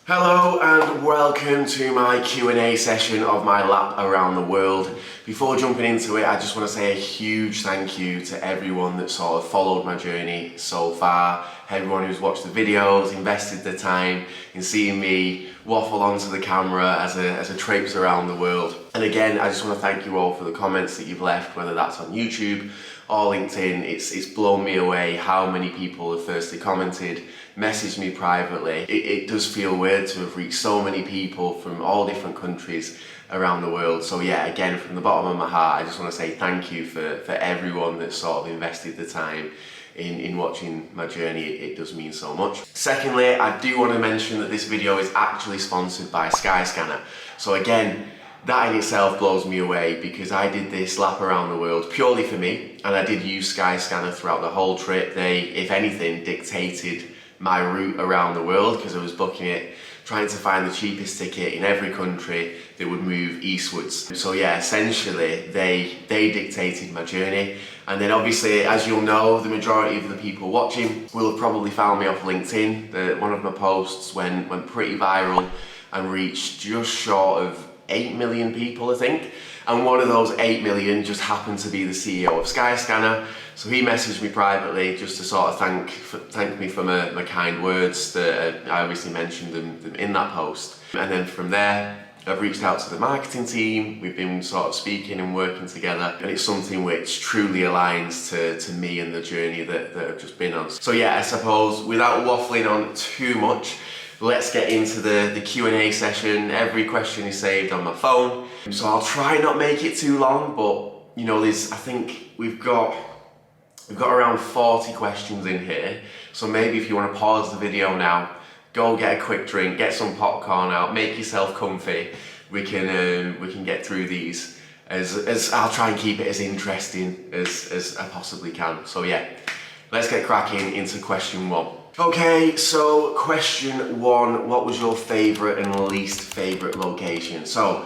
Hello and welcome to my Q&A session of my lap around the world. Before jumping into it, I just want to say a huge thank you to everyone that sort of followed my journey so far, everyone who's watched the videos, invested the time in seeing me waffle onto the camera as a traipse around the world. And again, I just want to thank you all for the comments that you've left, whether that's on YouTube or LinkedIn. It's blown me away how many people have firstly commented, messaged me privately. It does feel weird to have reached so many people from all different countries around the world. So yeah, again, from the bottom of my heart, I just want to say thank you for everyone that sort of invested the time in watching my journey. It does mean so much. Secondly, I do want to mention that this video is actually sponsored by Skyscanner. So again, that in itself blows me away because I did this lap around the world purely for me, and I did use Skyscanner throughout the whole trip. They, if anything, dictated my route around the world because I was booking it, trying to find the cheapest ticket in every country that would move eastwards. So yeah, essentially they dictated my journey. And then obviously, as you'll know, the majority of the people watching will have probably found me off LinkedIn. One of my posts went pretty viral and reached just short of 8 million people, I think. And one of those 8 million just happened to be the CEO of Skyscanner. So he messaged me privately just to sort of thank me for my kind words that I obviously mentioned them in that post. And then from there, I've reached out to the marketing team. We've been sort of speaking and working together, and it's something which truly aligns to me and the journey that I've just been on. So yeah, I suppose without waffling on too much, let's get into the Q&A session. Every question is saved on my phone, so I'll try not make it too long, but you know, I think we've got around 40 questions in here, so maybe if you want to pause the video now, go get a quick drink, get some popcorn out, make yourself comfy. We can get through these as I'll try and keep it as interesting as I possibly can. So yeah, let's get cracking into question one. Okay, so question one, what was your favourite and least favourite location? So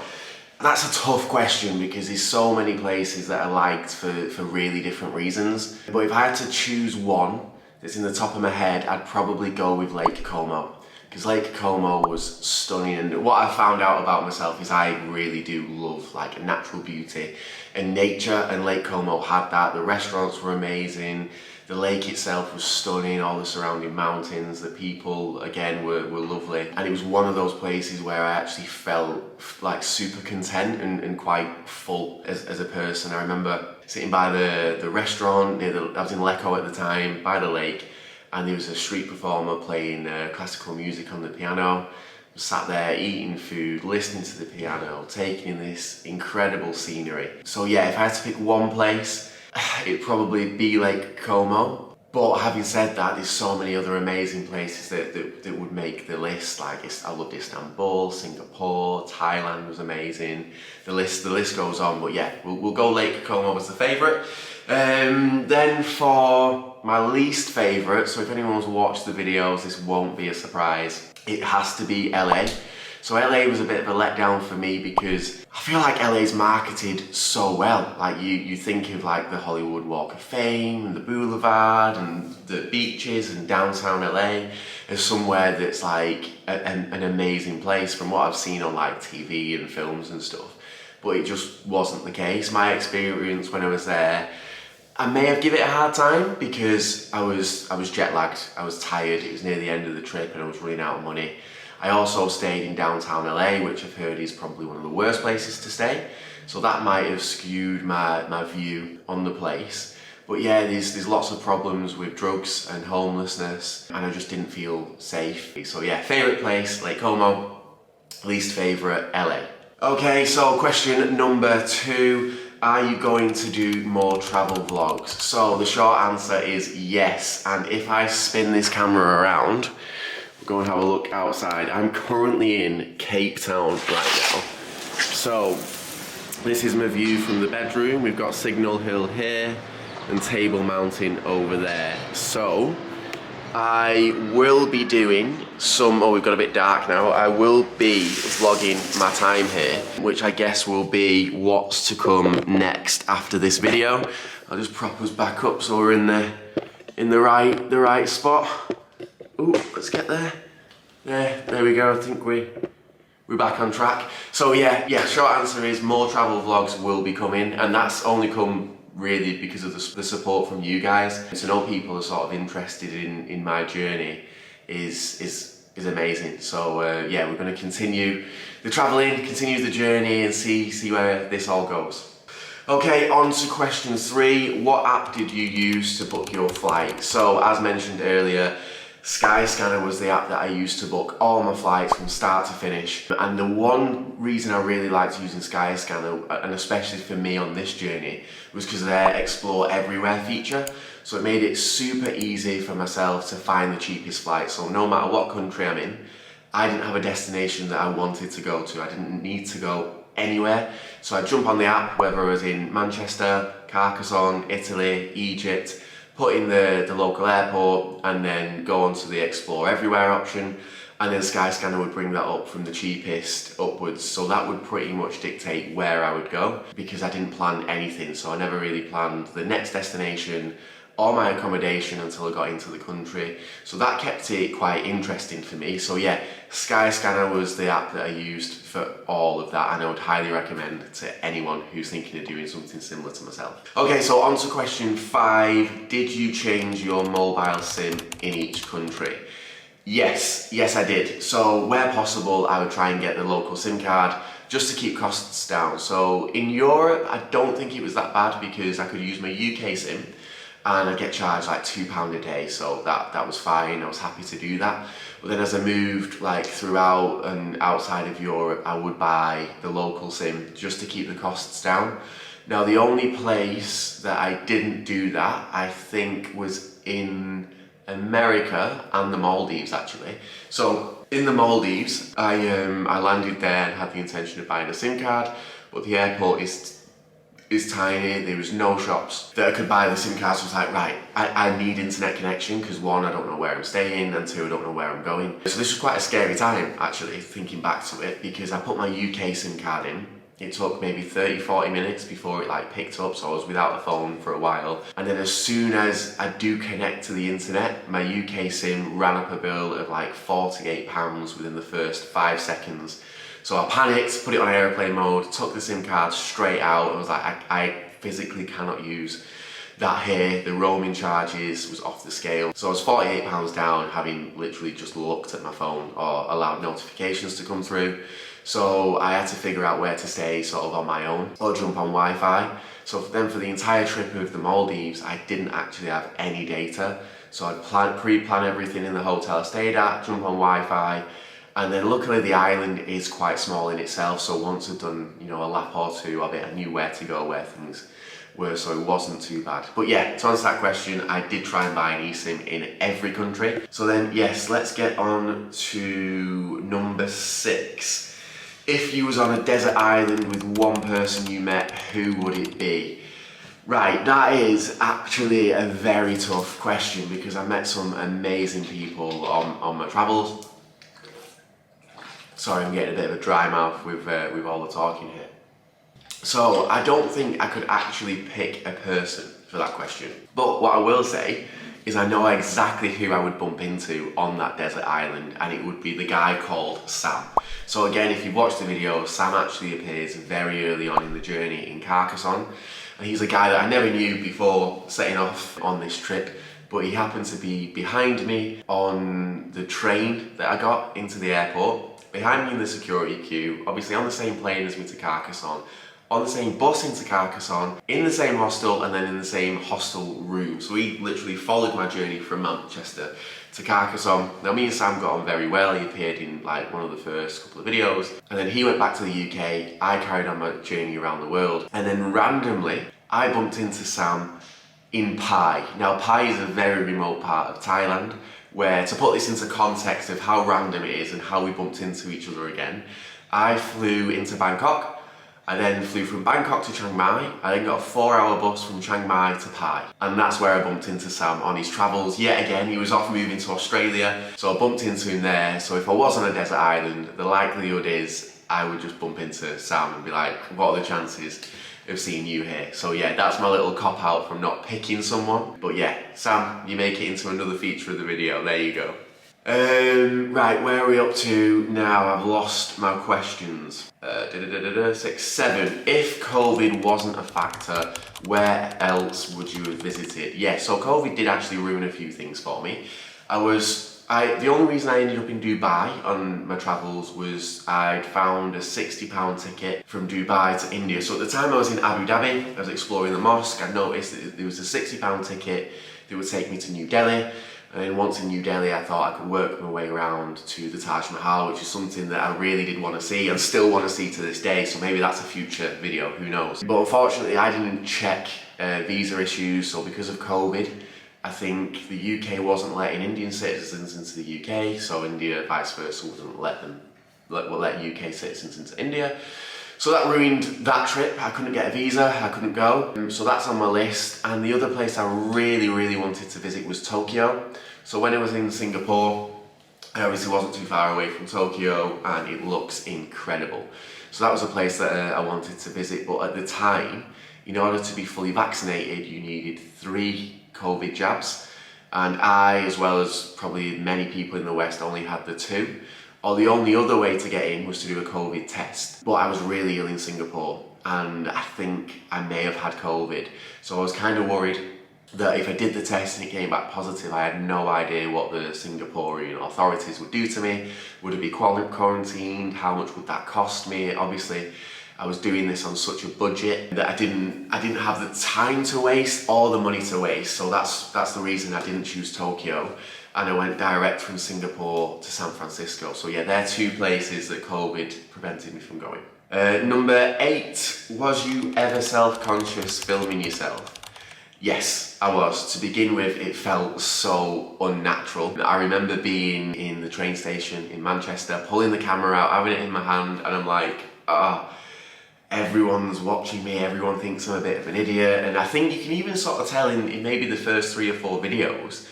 that's a tough question because there's so many places that I liked for really different reasons. But if I had to choose one that's in the top of my head, I'd probably go with Lake Como. Because Lake Como was stunning, and what I found out about myself is I really do love like natural beauty and nature, and Lake Como had that. The restaurants were amazing, the lake itself was stunning, all the surrounding mountains, the people again were lovely, and it was one of those places where I actually felt like super content and quite full as a person. I remember sitting by the restaurant, I was in Lecco at the time, by the lake, and there was a street performer playing classical music on the piano. I sat there eating food, listening to the piano, taking in this incredible scenery. So yeah, if I had to pick one place, it'd probably be Lake Como. But having said that, there's so many other amazing places that would make the list. Like I loved Istanbul, Singapore, Thailand was amazing. The list goes on, but yeah, we'll go Lake Como as the favourite. Then for my least favourite, so if anyone's watched the videos, this won't be a surprise, it has to be LA. So LA was a bit of a letdown for me because I feel like LA's marketed so well. Like you think of like the Hollywood Walk of Fame and the Boulevard and the beaches and downtown LA as somewhere that's like an amazing place from what I've seen on like TV and films and stuff. But it just wasn't the case. My experience when I was there, I may have given it a hard time because I was jet lagged, I was tired, it was near the end of the trip and I was running out of money. I also stayed in downtown LA, which I've heard is probably one of the worst places to stay. So that might have skewed my view on the place. But yeah, there's lots of problems with drugs and homelessness, and I just didn't feel safe. So yeah, favourite place, Lake Como, least favourite, LA. Okay, so question number 2. Are you going to do more travel vlogs? So the short answer is yes, and if I spin this camera around, we'll go and have a look outside. I'm currently in Cape Town right now. So this is my view from the bedroom. We've got Signal Hill here and Table Mountain over there. So I will be doing we've got a bit dark now. I will be vlogging my time here, which I guess will be what's to come next after this video. I'll just prop us back up so we're in the right spot. Ooh, let's get there. Yeah, there we go. I think we're back on track. So yeah, short answer is more travel vlogs will be coming, and that's only come really because of the support from you guys. To know people are sort of interested in my journey is amazing. So yeah, we're going to continue the traveling, continue the journey, and see where this all goes. Okay, on to question 3. What app did you use to book your flight? So as mentioned earlier, Skyscanner was the app that I used to book all my flights from start to finish. And the one reason I really liked using Skyscanner, and especially for me on this journey, was because of their Explore Everywhere feature. So it made it super easy for myself to find the cheapest flight. So no matter what country I'm in, I didn't have a destination that I wanted to go to. I didn't need to go anywhere. So I'd jump on the app, whether I was in Manchester, Carcassonne, Italy, Egypt, put in the local airport, and then go onto the Explore Everywhere option, and then Skyscanner would bring that up from the cheapest upwards. So that would pretty much dictate where I would go, because I didn't plan anything. So I never really planned the next destination or my accommodation until I got into the country. So that kept it quite interesting for me. So yeah, Skyscanner was the app that I used for all of that, and I would highly recommend to anyone who's thinking of doing something similar to myself. Okay, so on to question 5. Did you change your mobile SIM in each country? Yes I did. So where possible, I would try and get the local SIM card just to keep costs down. So in Europe, I don't think it was that bad because I could use my UK SIM, and I get charged like £2 a day, so that was fine. I was happy to do that. But then as I moved like throughout and outside of Europe, I would buy the local SIM just to keep the costs down. Now the only place that I didn't do that, I think, was in America and the Maldives actually. So in the Maldives, I landed there and had the intention of buying a SIM card, but the airport is tiny. There was no shops that I could buy the SIM cards. So I was like, right, I need internet connection, because 1, I don't know where I'm staying, and 2, I don't know where I'm going. So this was quite a scary time actually, thinking back to it, because I put my UK SIM card in. It took maybe 30-40 minutes before it like picked up, so I was without the phone for a while. And then as soon as I do connect to the internet, my UK SIM ran up a bill of like £48 within the first 5 seconds. So I panicked, put it on airplane mode, took the SIM card straight out, and was like, I physically cannot use that here. The roaming charges was off the scale. So I was £48 down, having literally just looked at my phone or allowed notifications to come through. So I had to figure out where to stay sort of on my own or jump on Wi-Fi. So then for the entire trip of the Maldives, I didn't actually have any data. So I'd pre-plan everything in the hotel I stayed at, jump on Wi-Fi. And then luckily the island is quite small in itself, so once I'd done, a lap or two of it, I knew where to go, where things were, so it wasn't too bad. But yeah, to answer that question, I did try and buy an eSIM in every country. So then, yes, let's get on to number 6. If you was on a desert island with one person you met, who would it be? Right, that is actually a very tough question, because I met some amazing people on my travels. Sorry, I'm getting a bit of a dry mouth with all the talking here. So I don't think I could actually pick a person for that question. But what I will say is I know exactly who I would bump into on that desert island, and it would be the guy called Sam. So again, if you've watched the video, Sam actually appears very early on in the journey in Carcassonne. And he's a guy that I never knew before setting off on this trip, but he happened to be behind me on the train that I got into the airport. Behind me in the security queue, obviously on the same plane as me to Carcassonne, on the same bus into Carcassonne, in the same hostel, and then in the same hostel room. So he literally followed my journey from Manchester to Carcassonne. Now me and Sam got on very well. He appeared in like one of the first couple of videos, and then he went back to the UK. I carried on my journey around the world, and then randomly I bumped into Sam in Pai. Now Pai is a very remote part of Thailand, where, to put this into context of how random it is and how we bumped into each other again, I flew into Bangkok. I then flew from Bangkok to Chiang Mai. I then got a 4-hour bus from Chiang Mai to Pai. And that's where I bumped into Sam on his travels. Yet again, he was off moving to Australia, so I bumped into him there. So if I was on a desert island, the likelihood is I would just bump into Sam and be like, what are the chances of seeing you here? So yeah, that's my little cop out from not picking someone. But yeah, Sam, you make it into another feature of the video. There you go. Right, where are we up to now? I've lost my questions. 6, 7. If COVID wasn't a factor, where else would you have visited? Yeah, so COVID did actually ruin a few things for me. The only reason I ended up in Dubai on my travels was I'd found a £60 ticket from Dubai to India. So at the time I was in Abu Dhabi, I was exploring the mosque. I noticed that there was a £60 ticket that would take me to New Delhi. And then once in New Delhi, I thought I could work my way around to the Taj Mahal, which is something that I really did want to see and still want to see to this day. So maybe that's a future video, who knows. But unfortunately, I didn't check visa issues. So because of COVID, I think the UK wasn't letting Indian citizens into the UK. So India, vice versa, wouldn't let UK citizens into India. So that ruined that trip. I couldn't get a visa, I couldn't go. So that's on my list. And the other place I really, really wanted to visit was Tokyo. So when I was in Singapore, I obviously wasn't too far away from Tokyo and it looks incredible. So that was a place that I wanted to visit. But at the time, in order to be fully vaccinated, you needed 3 COVID jabs. And I, as well as probably many people in the West, only had the 2. Or the only other way to get in was to do a COVID test. But I was really ill in Singapore and I think I may have had COVID. So I was kind of worried that if I did the test and it came back positive, I had no idea what the Singaporean authorities would do to me. Would it be quarantined? How much would that cost me? Obviously, I was doing this on such a budget that I didn't have the time to waste or the money to waste. So that's the reason I didn't choose Tokyo. And I went direct from Singapore to San Francisco. So yeah, they're 2 places that COVID prevented me from going. Number 8, was you ever self-conscious filming yourself? Yes, I was. To begin with, it felt so unnatural. I remember being in the train station in Manchester, pulling the camera out, having it in my hand, and I'm like, everyone's watching me, everyone thinks I'm a bit of an idiot. And I think you can even sort of tell in maybe the first 3 or 4 videos,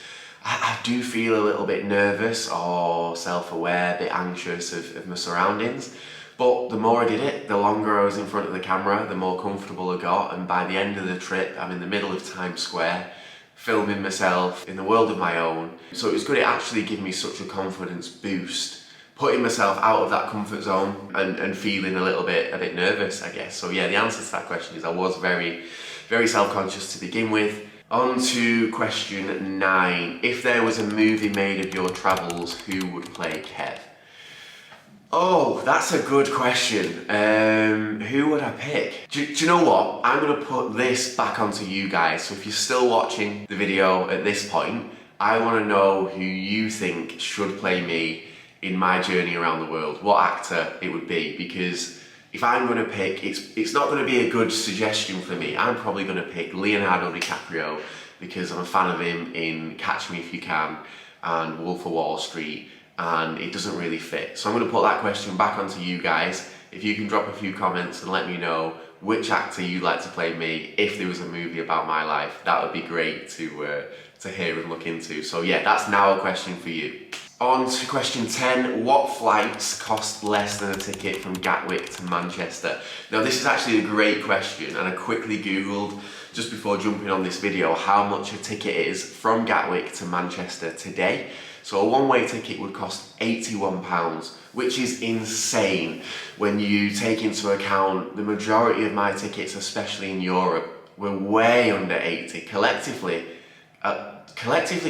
I do feel a little bit nervous or self-aware, a bit anxious of my surroundings. But the more I did it, the longer I was in front of the camera, the more comfortable I got. And by the end of the trip, I'm in the middle of Times Square, filming myself in the world of my own. So it was good, it actually gave me such a confidence boost, putting myself out of that comfort zone and feeling a bit nervous, I guess. So yeah, the answer to that question is I was very, very self-conscious to begin with. On to question 9. If there was a movie made of your travels, who would play Kev? Oh, that's a good question. Who would I pick? Do you know what? I'm going to put this back onto you guys. So if you're still watching the video at this point, I want to know who you think should play me in my journey around the world. What actor it would be, because if I'm going to pick, it's not going to be a good suggestion for me. I'm probably going to pick Leonardo DiCaprio because I'm a fan of him in Catch Me If You Can and Wolf of Wall Street, and it doesn't really fit. So I'm going to put that question back onto you guys. If you can drop a few comments and let me know which actor you'd like to play me if there was a movie about my life, that would be great to hear and look into. So yeah, that's now a question for you. On to question 10, what flights cost less than a ticket from Gatwick to Manchester? Now this is actually a great question, and I quickly Googled just before jumping on this video how much a ticket is from Gatwick to Manchester today. So a one-way ticket would cost £81, which is insane when you take into account the majority of my tickets, especially in Europe, were way under 80. Collectively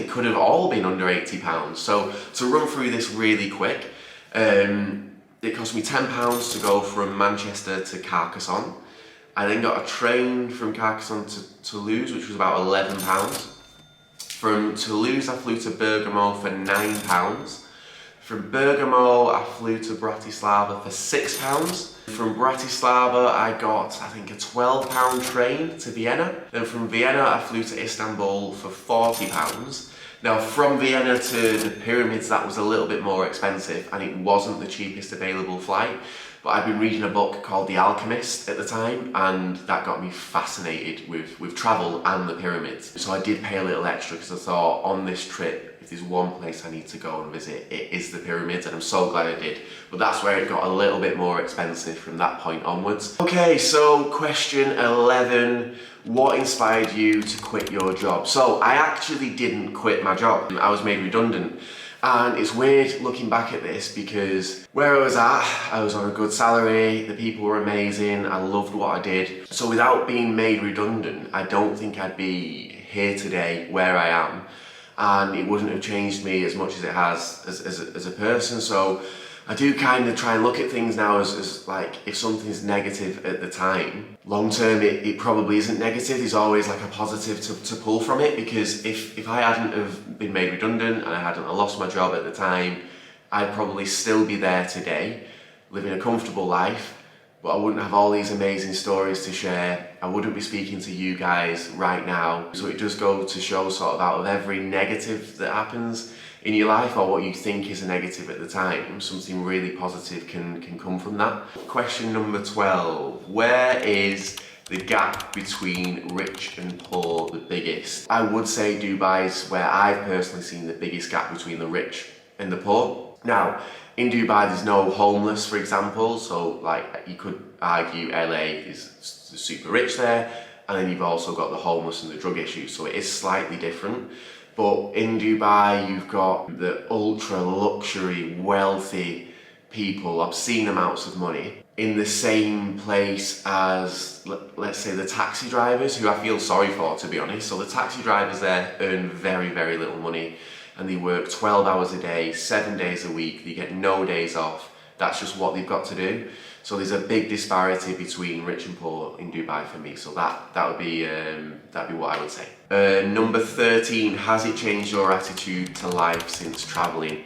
could have all been under £80. So to run through this really quick, it cost me £10 to go from Manchester to Carcassonne. I then got a train from Carcassonne to Toulouse, which was about £11. From Toulouse I flew to Bergamo for £9. From Bergamo I flew to Bratislava for £6. From Bratislava I got, I think, a £12 train to Vienna. Then from Vienna I flew to Istanbul for £40. Now from Vienna to the pyramids that was a little bit more expensive and it wasn't the cheapest available flight. But I'd been reading a book called The Alchemist at the time, and that got me fascinated with travel and the pyramids. So I did pay a little extra because I thought on this trip, if there's one place I need to go and visit, it is the pyramids, and I'm so glad I did. But that's where it got a little bit more expensive from that point onwards. Okay, so question 11. What inspired you to quit your job? So I actually didn't quit my job. I was made redundant. And it's weird looking back at this because where I was at, I was on a good salary, the people were amazing, I loved what I did. So without being made redundant, I don't think I'd be here today where I am. And it wouldn't have changed me as much as it has as a person. So I do kind of try and look at things now as like, if something's negative at the time, long term it probably isn't negative. There's always like a positive to pull from it, because if I hadn't have been made redundant and I hadn't lost my job at the time, I'd probably still be there today, living a comfortable life, but I wouldn't have all these amazing stories to share. I wouldn't be speaking to you guys right now. So it does go to show sort of out of every negative that happens in your life, or what you think is a negative at the time, something really positive can come from that. Question number 12, where is the gap between rich and poor the biggest? I would say Dubai is where I've personally seen the biggest gap between the rich and the poor. Now, in Dubai there's no homeless, for example, so like you could argue LA is super rich there, and then you've also got the homeless and the drug issues, so it is slightly different. But in Dubai, you've got the ultra luxury, wealthy people, obscene amounts of money, in the same place as, let's say, the taxi drivers, who I feel sorry for, to be honest. So the taxi drivers there earn very, very little money, and they work 12 hours a day, 7 days a week, they get no days off. That's just what they've got to do. So there's a big disparity between rich and poor in Dubai for me. So that would be what I would say. Number 13, has it changed your attitude to life since traveling?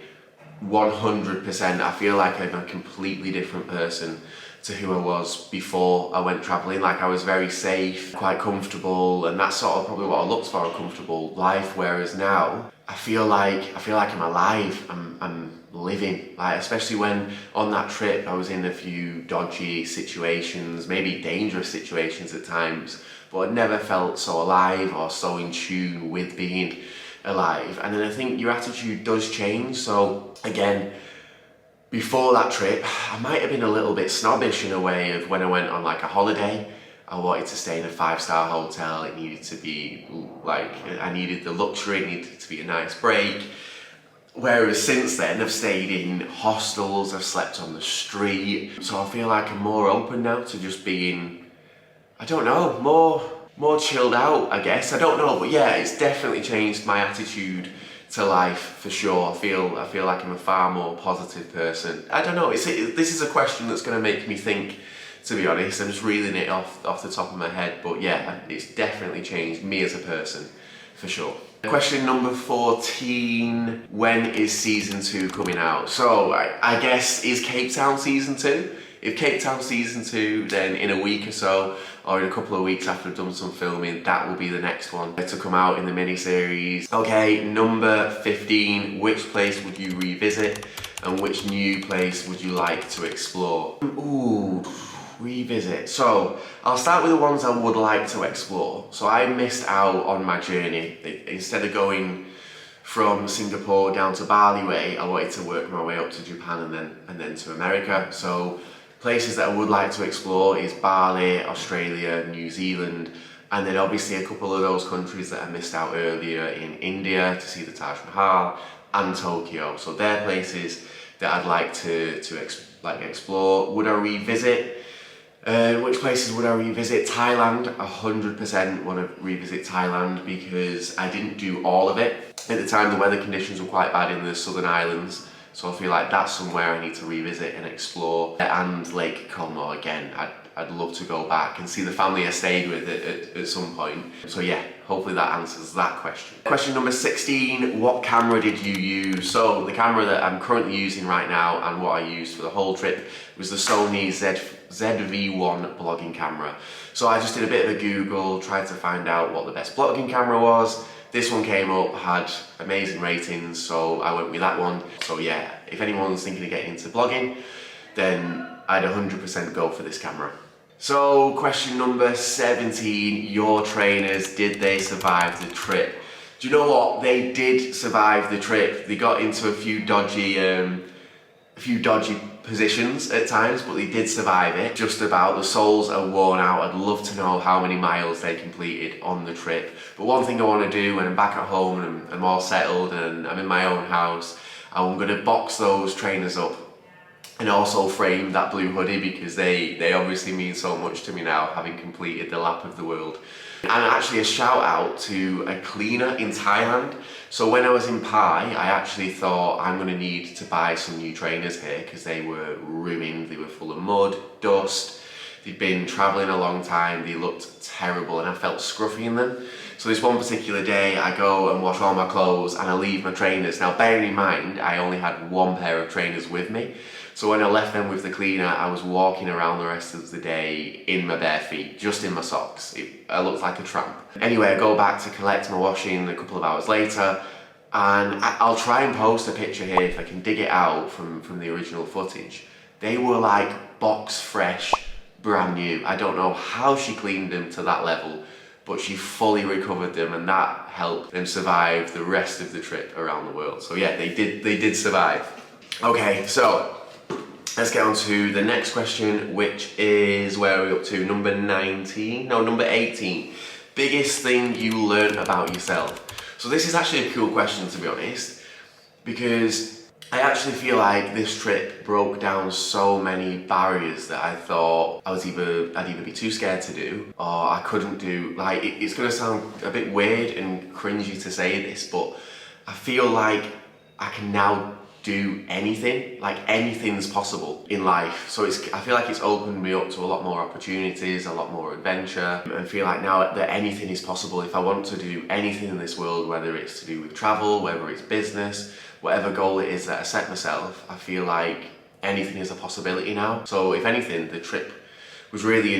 100%. I feel like I'm a completely different person to who I was before I went traveling. Like, I was very safe, quite comfortable, and that's sort of probably what I looked for, a comfortable life. Whereas now, I feel like I'm alive. I'm living. Like, especially when on that trip I was in a few dodgy situations, maybe dangerous situations at times, but I'd never felt so alive or so in tune with being alive. And then I think your attitude does change. So again, before that trip, I might have been a little bit snobbish in a way of when I went on like a holiday. I wanted to stay in a 5-star hotel. It needed to be like, I needed the luxury, it needed to be a nice break. Whereas since then, I've stayed in hostels, I've slept on the street. So I feel like I'm more open now to just being, I don't know, more chilled out, I guess. I don't know, but yeah, it's definitely changed my attitude to life for sure. I feel like I'm a far more positive person. I don't know, this is a question that's going to make me think, to be honest. I'm just reeling it off the top of my head, but yeah, it's definitely changed me as a person, for sure. Question number 14, when is season 2 coming out? So I guess, is Cape Town season 2? If Cape Town season 2, then in a week or so, or in a couple of weeks after I've done some filming, that will be the next one to come out in the mini-series. Okay, number 15, which place would you revisit and which new place would you like to explore? Ooh, revisit. So I'll start with the ones I would like to explore. So I missed out on my journey. Instead of going from Singapore down to Bali way, I wanted to work my way up to Japan and then to America. So places that I would like to explore is Bali, Australia, New Zealand, and then obviously a couple of those countries that I missed out earlier in India to see the Taj Mahal, and Tokyo. So they're places that I'd like to explore. Would I revisit? Which places would I revisit? Thailand, 100% want to revisit Thailand, because I didn't do all of it. At the time, the weather conditions were quite bad in the southern islands, so I feel like that's somewhere I need to revisit and explore. And Lake Como again, I'd love to go back and see the family I stayed with at some point. So yeah, hopefully that answers that question. Question number 16, what camera did you use? So the camera that I'm currently using right now and what I used for the whole trip was the Sony ZV-1 blogging camera. So I just did a bit of a Google, tried to find out what the best blogging camera was. This one came up, had amazing ratings, so I went with that one. So yeah, if anyone's thinking of getting into blogging, then I'd 100% go for this camera. So question number 17, your trainers, did they survive the trip? Do you know what? They did survive the trip. They got into a few dodgy positions at times, but they did survive it. Just about. The soles are worn out. I'd love to know how many miles they completed on the trip. But one thing I want to do when I'm back at home and I'm all settled and I'm in my own house, I'm going to box those trainers up and also frame that blue hoodie because they obviously mean so much to me now, having completed the lap of the world. And actually a shout out to a cleaner in Thailand. So when I was in Pai, I actually thought I'm going to need to buy some new trainers here because they were ruined, they were full of mud, dust, they'd been travelling a long time, they looked terrible and I felt scruffy in them. So this one particular day I go and wash all my clothes and I leave my trainers. Now bearing in mind I only had one pair of trainers with me. So when I left them with the cleaner, I was walking around the rest of the day in my bare feet, just in my socks. I looked like a tramp. Anyway, I go back to collect my washing a couple of hours later, and I'll try and post a picture here if I can dig it out from the original footage. They were like box fresh, brand new. I don't know how she cleaned them to that level, but she fully recovered them, and that helped them survive the rest of the trip around the world. So yeah, they did survive. Okay, so let's get on to the next question, which is, where are we up to? Number 19? No, number 18. Biggest thing you learned about yourself. So this is actually a cool question, to be honest, because I actually feel like this trip broke down so many barriers that I thought I'd either be too scared to do or I couldn't do. Like, it's gonna sound a bit weird and cringy to say this, but I feel like I can now do anything, like anything's possible in life. So I feel like it's opened me up to a lot more opportunities, a lot more adventure, and feel like now that anything is possible. If I want to do anything in this world, whether it's to do with travel, whether it's business, whatever goal it is that I set myself, I feel like anything is a possibility now. So if anything, the trip was really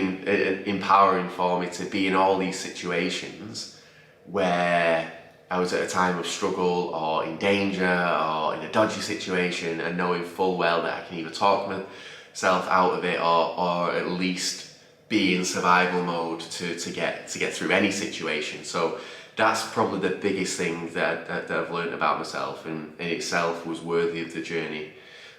empowering for me to be in all these situations where I was at a time of struggle or in danger or in a dodgy situation, and knowing full well that I can either talk myself out of it or at least be in survival mode to get through any situation. So that's probably the biggest thing that I've learned about myself, and in itself was worthy of the journey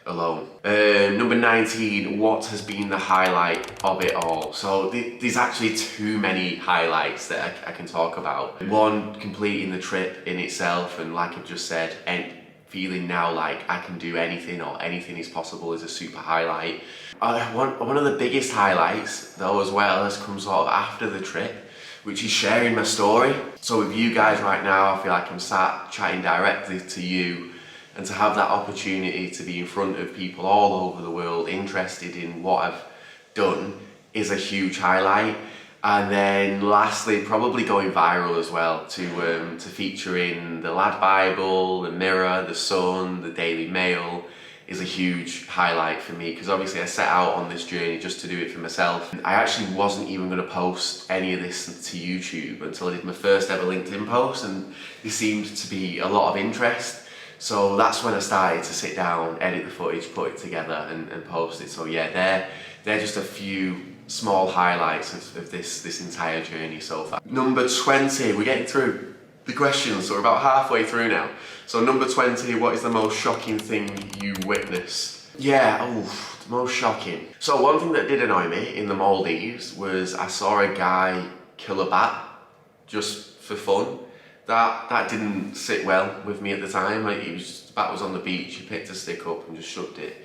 alone. Number 19, what has been the highlight of it all? So there's actually too many highlights that I can talk about. One, completing the trip in itself, and like I've just said, and feeling now like I can do anything or anything is possible is a super highlight. One of the biggest highlights though as well has come sort of after the trip, which is sharing my story. So with you guys right now, I feel like I'm sat chatting directly to you, and to have that opportunity to be in front of people all over the world interested in what I've done is a huge highlight. And then lastly, probably going viral as well, to feature in the Lad Bible, the Mirror, the Sun, the Daily Mail is a huge highlight for me, because obviously I set out on this journey just to do it for myself. I actually wasn't even going to post any of this to YouTube until I did my first ever LinkedIn post, and there seemed to be a lot of interest. So that's when I started to sit down, edit the footage, put it together and post it. So yeah, they're just a few small highlights of this entire journey so far. Number 20, we're getting through the questions, so we're about halfway through now. So number 20, what is the most shocking thing you witnessed? Yeah, the most shocking. So one thing that did annoy me in the Maldives was I saw a guy kill a bat just for fun. That didn't sit well with me at the time. The bat was on the beach, he picked a stick up and just shoved it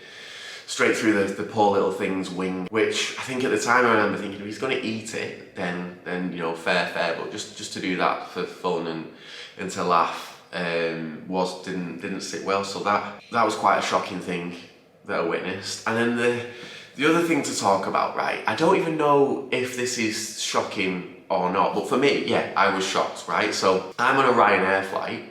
straight through the poor little thing's wing, which I think at the time I remember thinking, if he's going to eat it, then you know, fair, but just to do that for fun and to laugh didn't sit well. So that was quite a shocking thing that I witnessed. And then the other thing to talk about, right? I don't even know if this is shocking or not, but for me, yeah, I was shocked, right? So I'm on a Ryanair flight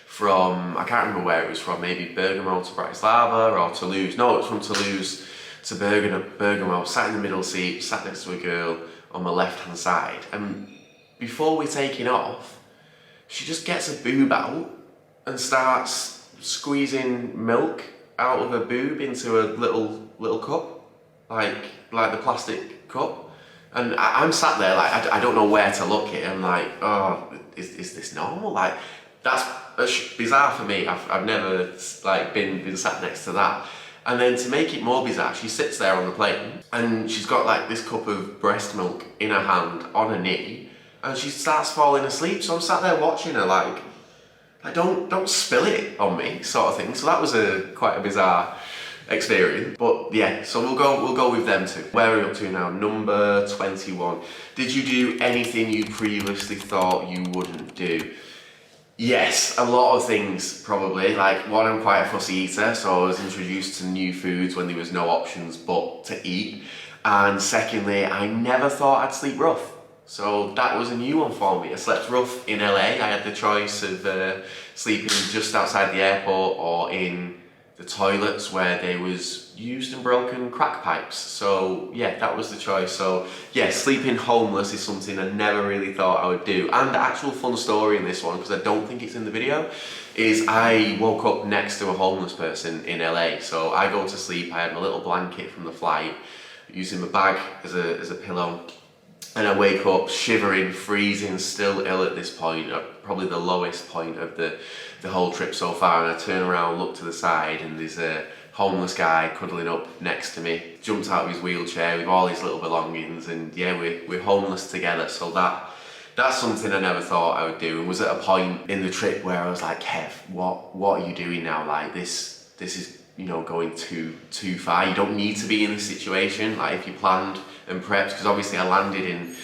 from, I can't remember where it was from, maybe Bergamo to Bratislava or Toulouse. No, it was from Toulouse to Bergamo, sat in the middle seat, sat next to a girl on my left-hand side. And before we're taking off, she just gets a boob out and starts squeezing milk out of a boob into a little cup, like the plastic cup. And I'm sat there like, I don't know where to look at it. I'm like, oh, is this normal? Like, that's bizarre for me. I've never like been sat next to that. And then to make it more bizarre, she sits there on the plane and she's got like this cup of breast milk in her hand on her knee, and she starts falling asleep. So I'm sat there watching her like don't spill it on me, sort of thing. So that was quite a bizarre experience. But yeah, so we'll go with them two. Where are we up to now? Number 21. Did you do anything you previously thought you wouldn't do? Yes, a lot of things probably. Like, one, I'm quite a fussy eater, so I was introduced to new foods when there was no options but to eat. And secondly, I never thought I'd sleep rough. So that was a new one for me. I slept rough in LA. I had the choice of sleeping just outside the airport or in the toilets where there was used and broken crack pipes. So yeah, that was the choice. So yeah, sleeping homeless is something I never really thought I would do. And the actual fun story in this one, because I don't think it's in the video, is I woke up next to a homeless person in LA. So I go to sleep, I had my little blanket from the flight, using my bag as a pillow. And I wake up shivering, freezing, still ill at this point, probably the lowest point of the whole trip so far. And I turn around, look to the side, and there's a homeless guy cuddling up next to me. Jumps out of his wheelchair with all his little belongings, and yeah, we're homeless together. So that's something I never thought I would do, and was at a point in the trip where I was like, Kev, what are you doing now? Like, this is, you know, going too far. You don't need to be in this situation. Like, if you planned and prepped, because obviously I landed in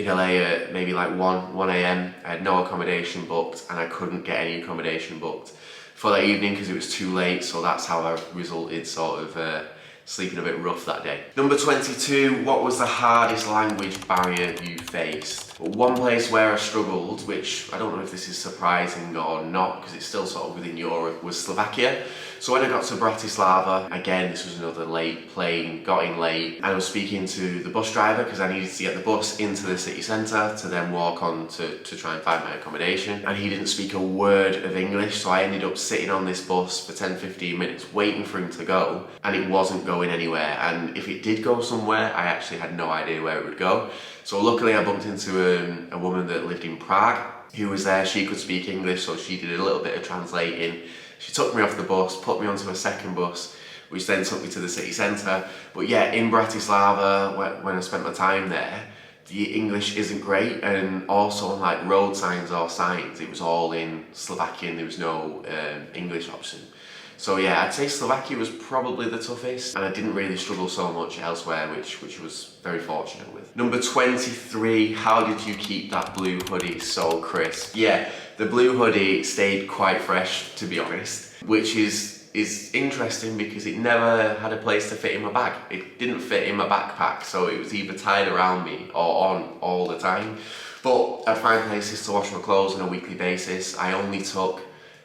LA at maybe like 1 a.m. I had no accommodation booked, and I couldn't get any accommodation booked for that evening because it was too late. So that's how I resulted sort of sleeping a bit rough that day. Number 22, what was the hardest language barrier you faced? One place where I struggled, which I don't know if this is surprising or not because it's still sort of within Europe, was Slovakia. So when I got to Bratislava, again, this was another late plane, got in late, and I was speaking to the bus driver because I needed to get the bus into the city centre to then walk on to try and find my accommodation. And he didn't speak a word of English, so I ended up sitting on this bus for 10-15 minutes waiting for him to go, and it wasn't going anywhere. And if it did go somewhere, I actually had no idea where it would go. So luckily I bumped into a woman that lived in Prague who was there. She could speak English, so she did a little bit of translating. She took me off the bus, put me onto a second bus, which then took me to the city centre. But yeah, in Bratislava, when I spent my time there, the English isn't great, and also on like road signs or signs, it was all in Slovakian. There was no English option. So yeah, I'd say Slovakia was probably the toughest, and I didn't really struggle so much elsewhere, which I was very fortunate with. Number 23, how did you keep that blue hoodie so crisp? Yeah, the blue hoodie stayed quite fresh, to be honest, which is interesting because it never had a place to fit in my bag. It didn't fit in my backpack, so it was either tied around me or on all the time. But I'd find places to wash my clothes on a weekly basis. I only took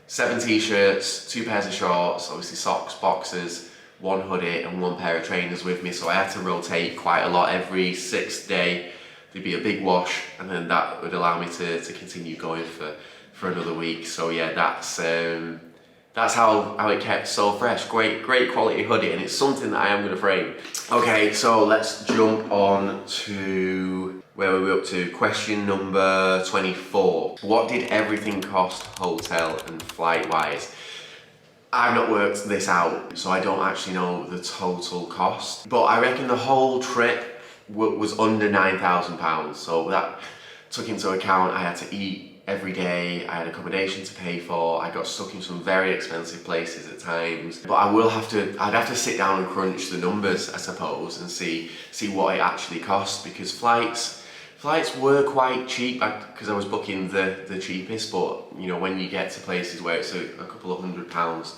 7 t-shirts, 2 pairs of shorts, obviously socks, boxers, 1 hoodie and 1 pair of trainers with me. So I had to rotate quite a lot. Every 6th day there'd be a big wash, and then that would allow me to continue going for another week. So yeah, that's how it kept so fresh. Great quality hoodie, and it's something that I am going to frame. Okay, so let's jump on to where were we up to? Question number 24. What did everything cost, hotel and flight wise? I've not worked this out, so I don't actually know the total cost, but I reckon the whole trip was under £9,000. So that took into account I had to eat every day, I had accommodation to pay for, I got stuck in some very expensive places at times. But I'd have to sit down and crunch the numbers, I suppose, and see what it actually cost, because flights were quite cheap because I was booking the cheapest, but you know, when you get to places where it's a couple of £100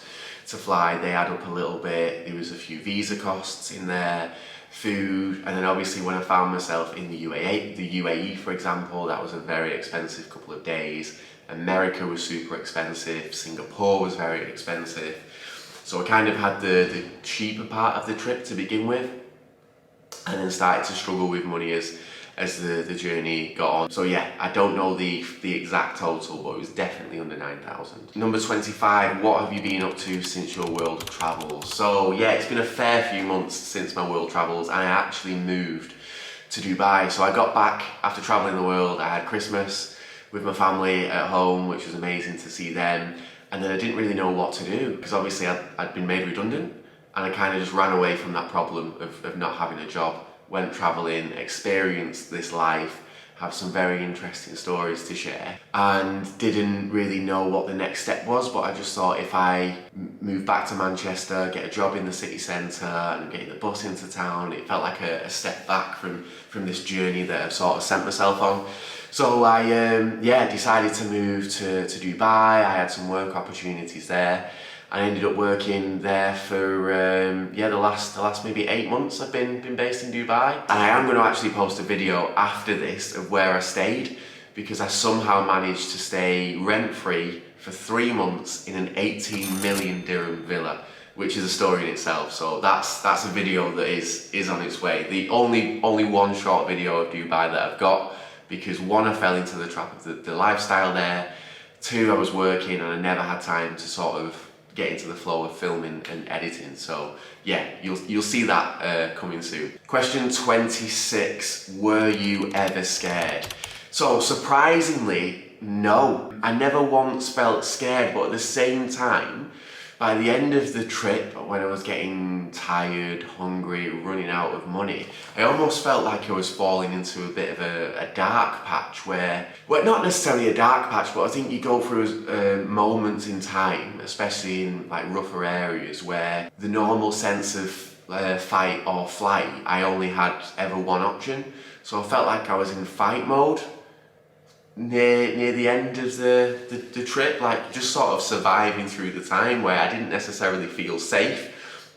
to fly, they add up a little bit. There was a few visa costs in there, food, and then obviously when I found myself in the UAE, for example, that was a very expensive couple of days. America was super expensive, Singapore was very expensive. So I kind of had the cheaper part of the trip to begin with, and then started to struggle with money as the journey got on. So yeah, I don't know the exact total, but it was definitely under 9,000. Number 25, what have you been up to since your world travels? So yeah, it's been a fair few months since my world travels, and I actually moved to Dubai. So I got back after traveling the world. I had Christmas with my family at home, which was amazing to see them. And then I didn't really know what to do, because obviously I'd been made redundant, and I kind of just ran away from that problem of not having a job. Went travelling, experienced this life, have some very interesting stories to share, and didn't really know what the next step was, but I just thought if I move back to Manchester, get a job in the city centre and getting the bus into town, it felt like a step back from this journey that I've sort of set myself on. So I decided to move to Dubai. I had some work opportunities there. I ended up working there for the last maybe 8 months. I've been based in Dubai, and I am going to actually post a video after this of where I stayed, because I somehow managed to stay rent-free for 3 months in an 18 million dirham villa, which is a story in itself. So that's a video that is on its way. The only one short video of Dubai that I've got, because one, I fell into the trap of the lifestyle there. Two, I was working and I never had time to sort of get into the flow of filming and editing. So yeah, you'll see that coming soon. Question 26, were you ever scared? So surprisingly, no. I never once felt scared, but at the same time, by the end of the trip, when I was getting tired, hungry, running out of money, I almost felt like I was falling into a bit of a dark patch where, well, not necessarily a dark patch, but I think you go through moments in time, especially in like rougher areas, where the normal sense of fight or flight, I only had ever one option. So I felt like I was in fight mode near the end of the trip, like just sort of surviving through the time where I didn't necessarily feel safe,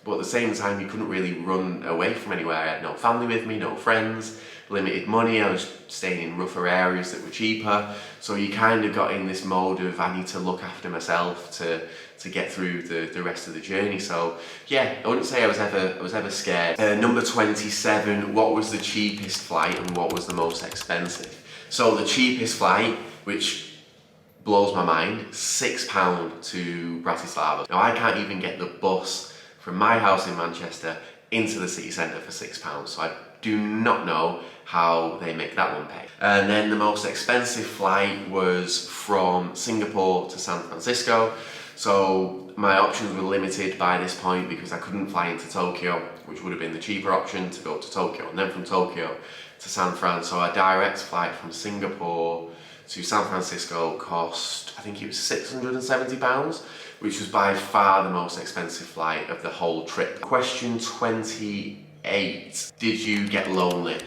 but at the same time you couldn't really run away from anywhere. I had no family with me, no friends, limited money. I was staying in rougher areas that were cheaper, so you kind of got in this mode of I need to look after myself to get through the rest of the journey. So yeah, I wouldn't say I was ever scared. Number 27, what was the cheapest flight and what was the most expensive? So the cheapest flight, which blows my mind, £6 to Bratislava. Now I can't even get the bus from my house in Manchester into the city centre for £6, so I do not know how they make that one pay. And then the most expensive flight was from Singapore to San Francisco. So my options were limited by this point because I couldn't fly into Tokyo, which would have been the cheaper option to go to Tokyo, and then from Tokyo to San Fran. So a direct flight from Singapore to San Francisco cost, I think it was £670, which was by far the most expensive flight of the whole trip. Question 28, did you get lonely?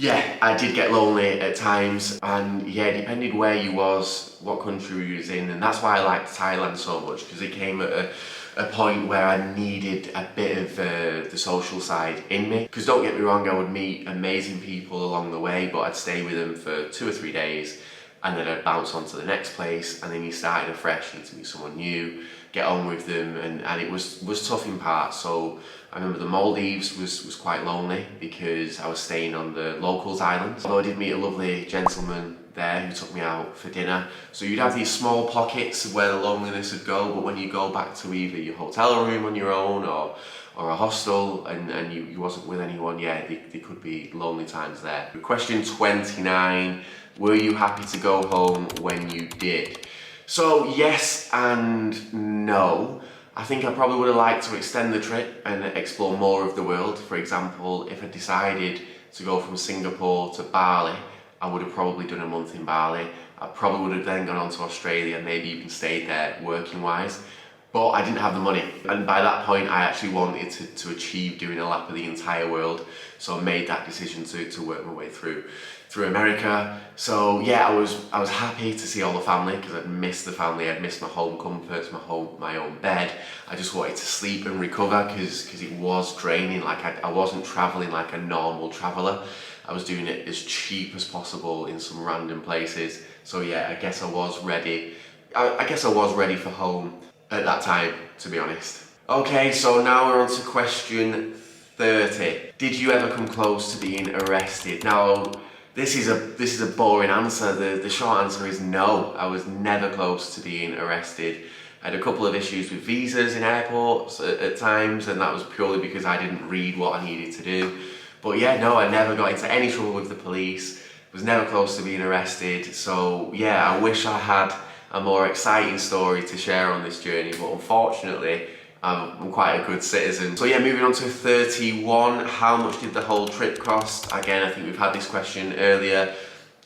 Yeah, I did get lonely at times, and yeah, it depended where you was, what country you was in, and that's why I liked Thailand so much, because it came at a point where I needed a bit of the social side in me. Because don't get me wrong, I would meet amazing people along the way, but I'd stay with them for 2 or 3 days, and then I'd bounce on to the next place, and then you started afresh, you need to meet someone new, get on with them, and it was tough in parts. So I remember the Maldives was quite lonely because I was staying on the locals islands. Although I did meet a lovely gentleman there who took me out for dinner. So you'd have these small pockets of where the loneliness would go, but when you go back to either your hotel room on your own or a hostel and you wasn't with anyone, yeah, there could be lonely times there. Question 29, were you happy to go home when you did? So yes and no. I think I probably would have liked to extend the trip and explore more of the world. For example, if I decided to go from Singapore to Bali, I would have probably done a month in Bali. I probably would have then gone on to Australia, maybe even stayed there working wise. But I didn't have the money, and by that point I actually wanted to achieve doing a lap of the entire world, so I made that decision to work my way through America. So yeah, I was happy to see all the family because I'd missed the family, I'd missed my home comforts, my own bed. I just wanted to sleep and recover because it was draining. Like I wasn't travelling like a normal traveller. I was doing it as cheap as possible in some random places. So yeah, I guess I was ready. I guess I was ready for home at that time, to be honest. Okay, so now we're on to question 30. Did you ever come close to being arrested? Now, this is a boring answer. The short answer is no. I was never close to being arrested. I had a couple of issues with visas in airports at times, and that was purely because I didn't read what I needed to do. But yeah, no, I never got into any trouble with the police. Was never close to being arrested. So yeah, I wish I had a more exciting story to share on this journey, but unfortunately I'm quite a good citizen. So yeah, moving on to 31, how much did the whole trip cost? Again, I think we've had this question earlier.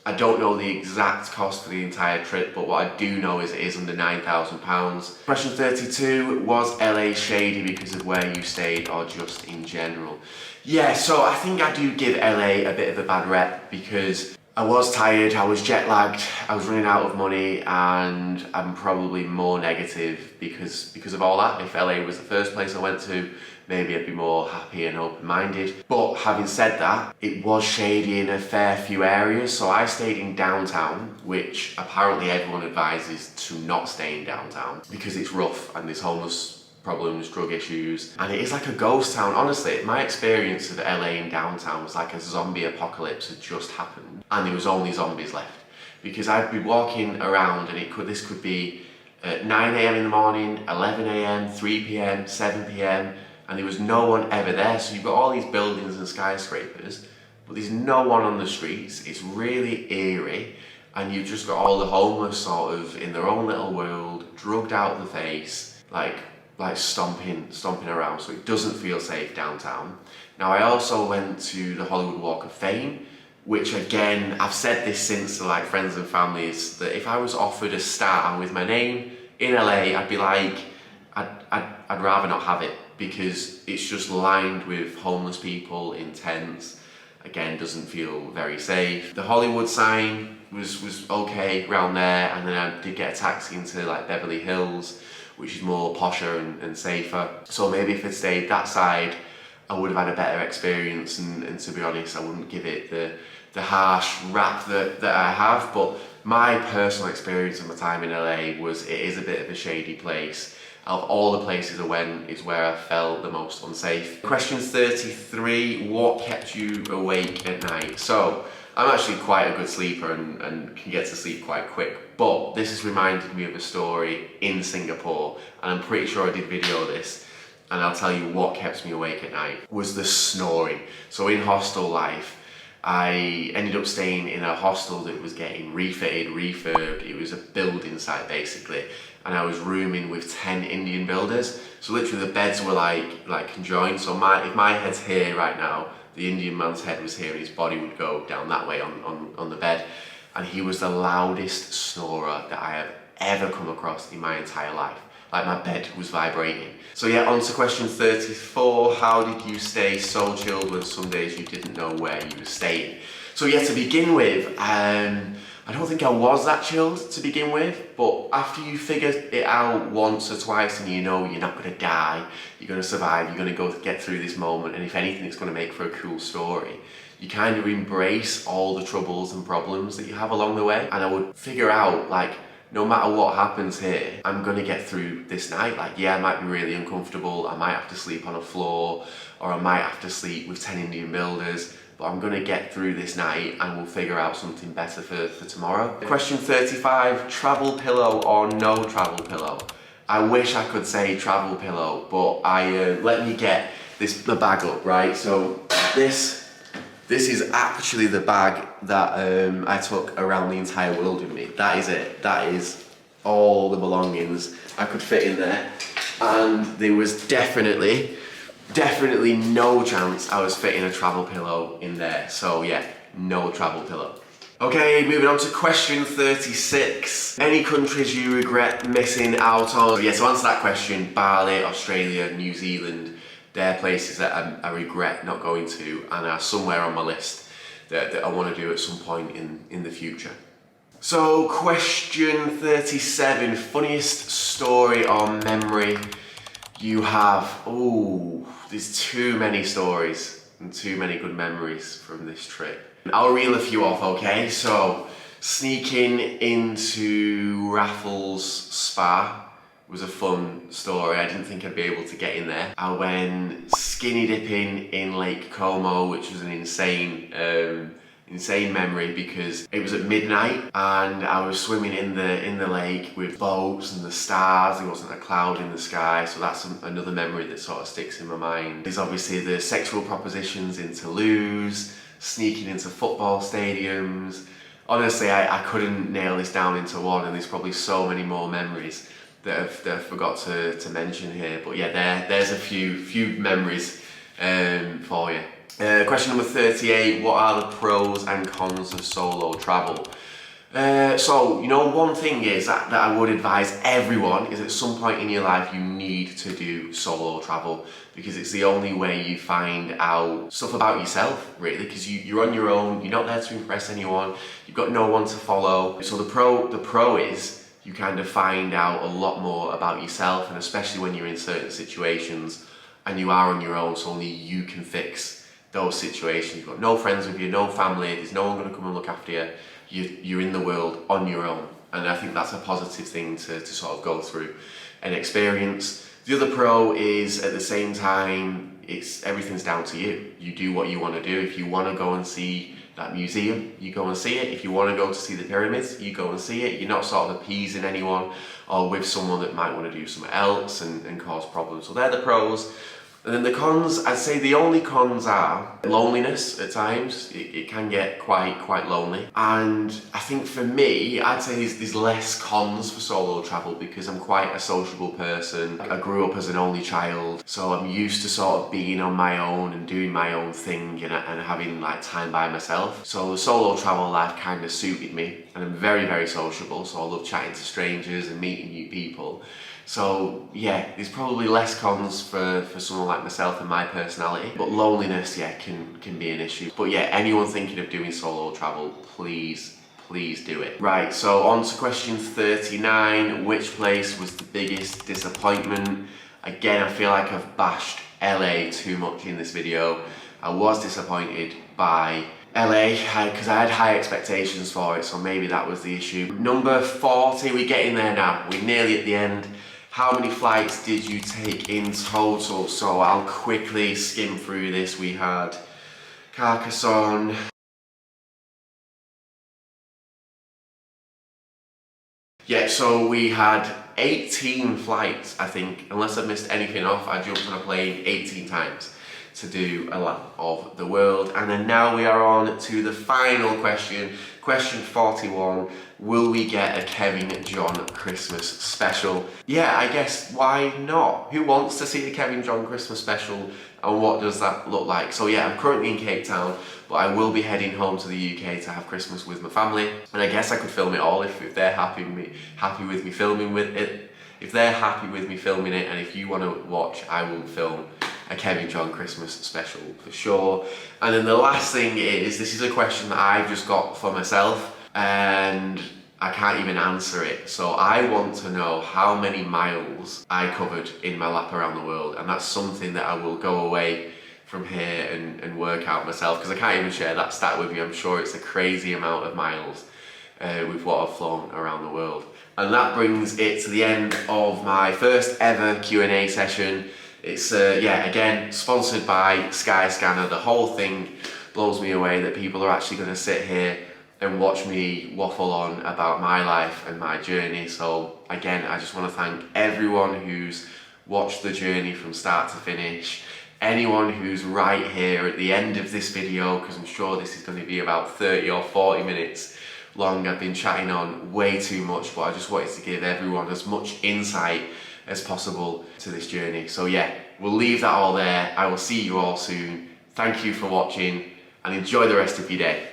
I don't know the exact cost for the entire trip, but what I do know is it is under £9,000. Question 32, was LA shady because of where you stayed or just in general? Yeah, so I think I do give LA a bit of a bad rep because I was tired, I was jet lagged, I was running out of money, and I'm probably more negative because of all that. If LA was the first place I went to, maybe I'd be more happy and open-minded. But having said that, it was shady in a fair few areas. So I stayed in downtown, which apparently everyone advises to not stay in downtown because it's rough and there's homeless problems, drug issues, and it is like a ghost town. Honestly, my experience of LA in downtown was like a zombie apocalypse had just happened and there was only zombies left. Because I'd be walking around and this could be at 9 a.m. in the morning, 11 a.m, 3 p.m, 7 p.m, and there was no one ever there. So you've got all these buildings and skyscrapers, but there's no one on the streets. It's really eerie, and you've just got all the homeless sort of in their own little world, drugged out the face, like stomping around. So it doesn't feel safe downtown. Now I also went to the Hollywood Walk of Fame, which again, I've said this since to like friends and families, that if I was offered a star with my name in LA, I'd be like, I'd rather not have it, because it's just lined with homeless people in tents. Again, doesn't feel very safe. The Hollywood sign was okay around there, and then I did get a taxi into like Beverly Hills, which is more posher and safer. So maybe if I'd stayed that side, I would have had a better experience, and to be honest, I wouldn't give it the harsh rap that I have. But my personal experience of my time in LA was, it is a bit of a shady place. Out of all the places I went, it's where I felt the most unsafe. Question 33, what kept you awake at night? So, I'm actually quite a good sleeper and can get to sleep quite quick, but this has reminded me of a story in Singapore, and I'm pretty sure I did video this, and I'll tell you what kept me awake at night, was the snoring. So in hostel life, I ended up staying in a hostel that was getting refitted, refurbed. It was a building site basically, and I was rooming with 10 Indian builders. So literally the beds were like conjoined. So if my head's here right now, the Indian man's head was here and his body would go down that way on the bed. And he was the loudest snorer that I have ever come across in my entire life. Like my bed was vibrating. So yeah, on to question 34. How did you stay so chilled when some days you didn't know where you were staying? So yeah, to begin with, I don't think I was that chilled to begin with, but after you figure it out once or twice and you know you're not gonna die, you're gonna survive, you're gonna get through this moment, and if anything, it's gonna make for a cool story. You kind of embrace all the troubles and problems that you have along the way, and I would figure out, like, no matter what happens here, I'm gonna get through this night. Like, yeah, I might be really uncomfortable, I might have to sleep on a floor, or I might have to sleep with 10 Indian builders, but I'm gonna get through this night and we'll figure out something better for tomorrow. Question 35, travel pillow or no travel pillow? I wish I could say travel pillow, but let me get the bag up, right? So this is actually the bag that I took around the entire world with me. That is it. That is all the belongings I could fit in there. And there was definitely no chance I was fitting a travel pillow in there. So yeah, no travel pillow. Okay, moving on to question 36. Any countries you regret missing out on? Yeah, to answer that question, Bali, Australia, New Zealand, they're places that I regret not going to and are somewhere on my list that I want to do at some point in the future. So question 37, funniest story or memory you have? Oh, there's too many stories and too many good memories from this trip. I'll reel a few off, okay? So, sneaking into Raffles Spa was a fun story. I didn't think I'd be able to get in there. I went skinny dipping in Lake Como, which was an insane memory because it was at midnight and I was swimming in the lake with boats and the stars. There wasn't a cloud in the sky, so that's another memory that sort of sticks in my mind. There's obviously the sexual propositions in Toulouse, sneaking into football stadiums. Honestly, I couldn't nail this down into one, and there's probably so many more memories that I forgot to mention here. But yeah, there's a few memories for you. Question number 38, what are the pros and cons of solo travel? One thing is that I would advise everyone is at some point in your life you need to do solo travel, because it's the only way you find out stuff about yourself, really, because you're on your own, you're not there to impress anyone, you've got no one to follow. So the pro is you kind of find out a lot more about yourself, and especially when you're in certain situations and you are on your own, so only you can fix those situations. You've got no friends with you, no family, there's no one going to come and look after you. You're in the world on your own, and I think that's a positive thing to sort of go through and experience. The other pro is, at the same time, everything's down to you. You do what you want to do. If you want to go and see that museum, you go and see it. If you want to go to see the pyramids, you go and see it. You're not sort of appeasing anyone or with someone that might want to do something else and cause problems. So they're the pros. And then the cons, I'd say the only cons are loneliness at times. It can get quite lonely. And I think for me, I'd say there's less cons for solo travel because I'm quite a sociable person. I grew up as an only child, so I'm used to sort of being on my own and doing my own thing and having like time by myself. So the solo travel life kind of suited me, and I'm very sociable, so I love chatting to strangers and meeting new people. So yeah, there's probably less cons for someone like myself and my personality, but loneliness, yeah, can be an issue. But yeah, anyone thinking of doing solo travel, please do it. Right, so on to question 39, which place was the biggest disappointment? Again, I feel like I've bashed LA too much in this video. I was disappointed by LA because I had high expectations for it, so maybe that was the issue. Number 40, we're getting there now, we're nearly at the end. How many flights did you take in total? So I'll quickly skim through this. We had Carcassonne, yeah, so we had 18 flights, I think. Unless I missed anything off, I jumped on a plane 18 times to do a lap of the world. And then now we are on to the final question, question 41. Will we get a Kevin.John Christmas special? Yeah, I guess why not? Who wants to see the Kevin.John Christmas special, and what does that look like? So yeah, I'm currently in Cape Town, but I will be heading home to the UK to have Christmas with my family. And I guess I could film it all if they're happy with me filming with it. If they're happy with me filming it, and if you want to watch, I will film a Kevin.John Christmas special for sure. And then the last thing is, this is a question that I've just got for myself, and I can't even answer it. So I want to know how many miles I covered in my lap around the world, and that's something that I will go away from here and work out myself, because I can't even share that stat with you. I'm sure it's a crazy amount of miles with what I've flown around the world. And that brings it to the end of my first ever Q&A session. It's, yeah, again, sponsored by Skyscanner. The whole thing blows me away that people are actually going to sit here and watch me waffle on about my life and my journey. So again, I just want to thank everyone who's watched the journey from start to finish. Anyone who's right here at the end of this video, because I'm sure this is going to be about 30 or 40 minutes long. I've been chatting on way too much, but I just wanted to give everyone as much insight as possible to this journey. So yeah, we'll leave that all there. I will see you all soon. Thank you for watching, and enjoy the rest of your day.